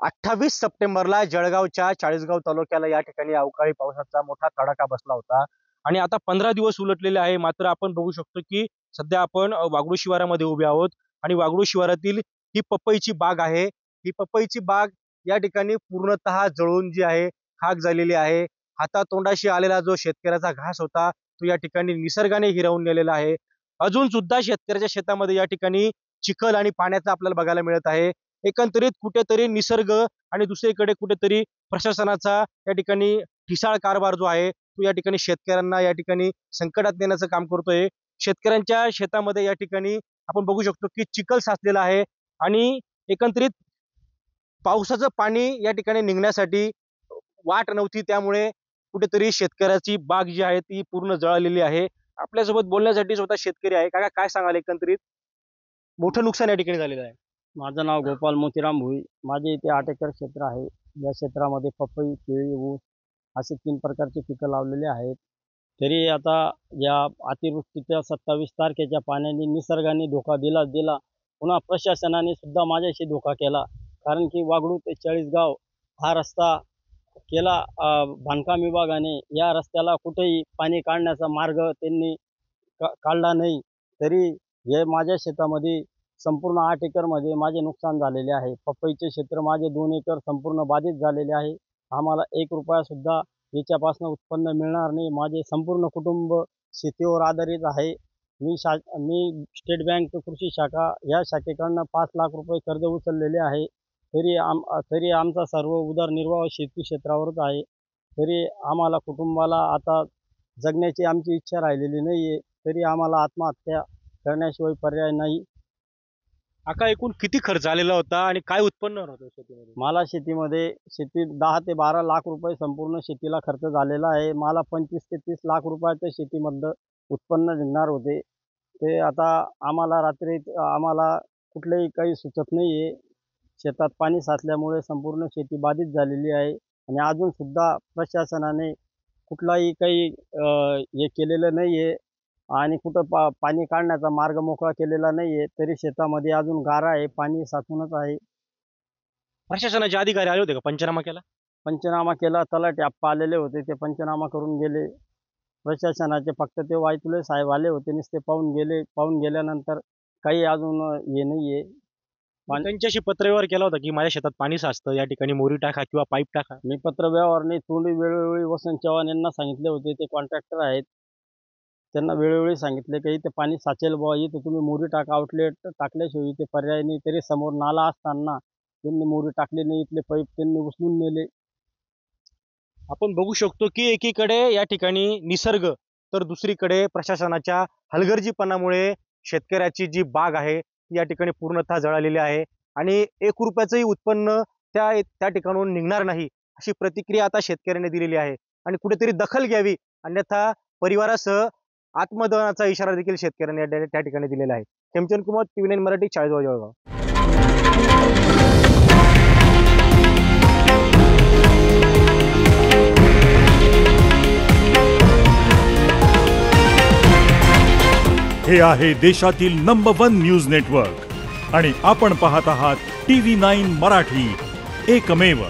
28 सप्टेंबरला जळगावच्या चाळीसगाव तालुक्याला या ठिकाणी अवकाळी पावसाचा मोठा तडाखा बसला होता आणि आता 15 दिवस उलटलेले आहे। मात्र आपण बघू शकतो की सध्या आपण वागडू शिवारामध्ये उभे आहोत आणि वागडू शिवारातील ही पपईची बाग आहे। ही पपईची बाग या ठिकाणी पूर्णतः जळून जी आहे खाक झालेली आहे। हातातोंडाशी आलेला जो शेतकऱ्याचा घास होता तो या ठिकाणी निसर्गाने हिरावून नेलेला आहे। अजून सुद्धा शेतकऱ्याच्या शेतामध्ये या ठिकाणी चिखल आणि पाण्याचा आपल्याला बघायला मिळत आहे। एकंदरीत कुठेतरी निसर्ग आणि दुसरीकडे कुठेतरी प्रशासनाचा या ठिकाणी ठिसाळ कारभार जो आहे तो या ठिकाणी शेतकऱ्यांना या ठिकाणी संकटात नेण्याचं काम करतोय। शेतकऱ्यांच्या शेतामध्ये या ठिकाणी आपण बघू शकतो की चिखल साचलेला आहे आणि एकंदरीत पावसाचं पाणी या ठिकाणी निघण्यासाठी वाट नव्हती, त्यामुळे कुठेतरी शेतकऱ्याची बाग जी आहे ती पूर्ण जळालेली आहे। आपल्यासोबत बोलण्यासाठी स्वतः शेतकरी आहे। काका काय सांगाल, एकंदरीत मोठं नुकसान या ठिकाणी झालेलं आहे? माझं नाव गोपाल मोतीराम भुई। माझे इथे 8 एकर क्षेत्र आहे। या क्षेत्रामध्ये पपई, केळी, ऊस असे 3 प्रकारचे पिकं लावलेले आहेत। तरी आता या अतिवृष्टीच्या 27 तारखेच्या पाण्याने निसर्गाने धोका दिला। पुन्हा प्रशासनाने सुद्धा माझ्याशी धोका केला, कारण की वागडू ते चाळीसगाव हा रस्ता केला बांधकाम विभागाने। या रस्त्याला कुठेही पाणी काढण्याचा मार्ग त्यांनी काढला नाही। तरी हे माझ्या शेतामध्ये संपूर्ण 8 एकरमध्ये माझे नुकसान झालेले आहे। पपईचे क्षेत्र माझे 2 एकर संपूर्ण बाधित झालेले आहे। आम्हाला 1 रुपया सुद्धा याच्यापासून उत्पन्न मिळणार नाही। माझे संपूर्ण कुटुंब शेतीवर आधारित आहे। मी स्टेट बँक कृषी शाखा या शाखेकडून 5 लाख रुपये कर्ज उचललेले आहे। तरी आमचा सर्व उदरनिर्वाह शेती क्षेत्रावरच आहे। तरी आम्हाला कुटुंबाला आता जगण्याची आमची इच्छा राहिलेली नाही आहे। तरी आम्हाला आत्महत्या करण्याशिवाय पर्याय नाही। काका एकूण किती खर्च आलेला होता आणि काय उत्पन्न होतं शेतीमध्ये? मला शेतीमध्ये 10 ते 12 लाख रुपये संपूर्ण शेतीला खर्च झालेला आहे। मला 25 ते 30 लाख रुपयाचं शेतीमधलं उत्पन्न निघणार होते। ते आता आम्हाला कुठलंही काही सुचत नाही आहे। शेतात पाणी साचल्यामुळे संपूर्ण शेती बाधित झालेली आहे आणि अजून सुद्धा प्रशासनाने कुठलाही काही हे केलेलं नाही आहे आणि कुठं पाणी काढण्याचा मार्ग मोकळा केलेला नाही आहे। तरी शेतामध्ये अजून गारा आहे, पाणी साचूनच आहे। प्रशासनाचे अधिकारी आले होते का? पंचनामा केला? पंचनामा केला, तलाठी आप्पा आलेले होते, ते पंचनामा करून गेले। प्रशासनाचे फक्त ते वायतुले साहेब आले होते, नुसते पाहून गेले। पाहून गेल्यानंतर काही अजून हे नाही आहे। त्यांच्याशी पत्रव्यवहार केला होता की माझ्या शेतात पाणी साचतं, या ठिकाणी मोरी टाका किंवा पाईप टाका? मी पत्रव्यवहार नाही, तोंडी वेळोवेळी वसंत चव्हाण यांना सांगितले होते, ते कॉन्ट्रॅक्टर आहेत। त्यांना वेळोवेळी सांगितले की इथे पाणी साचेल बुवा, इथे तुम्ही मोरी टाका, आउटलेट टाकल्याशिवाय इथे पर्याय नाही। तरी समोर नाला असताना त्यांनी मोरी टाकली नाही, इथले पाईप त्यांनी उचलून नेले। आपण बघू शकतो की एकीकडे या ठिकाणी निसर्ग, तर दुसरीकडे प्रशासनाच्या हलगर्जीपणामुळे शेतकऱ्याची जी बाग आहे या ठिकाणी पूर्णतः जळालेली आहे आणि 1 रुपयाचंही उत्पन्न त्या ठिकाणून निघणार नाही, अशी प्रतिक्रिया आता शेतकऱ्याने दिलेली आहे आणि कुठेतरी दखल घ्यावी, अन्यथा परिवारासह आत्मदहनाचा इशारा देखील शेतकऱ्यांनी त्या ठिकाणी दिलेला आहे। खेमचंद कुमार, TV9 मराठी, चाळीसगाव, जळगाव। हे आहे देशातील नंबर 1 न्यूज नेटवर्क आणि आपण पाहत आहात TV9 मराठी, एकमेव।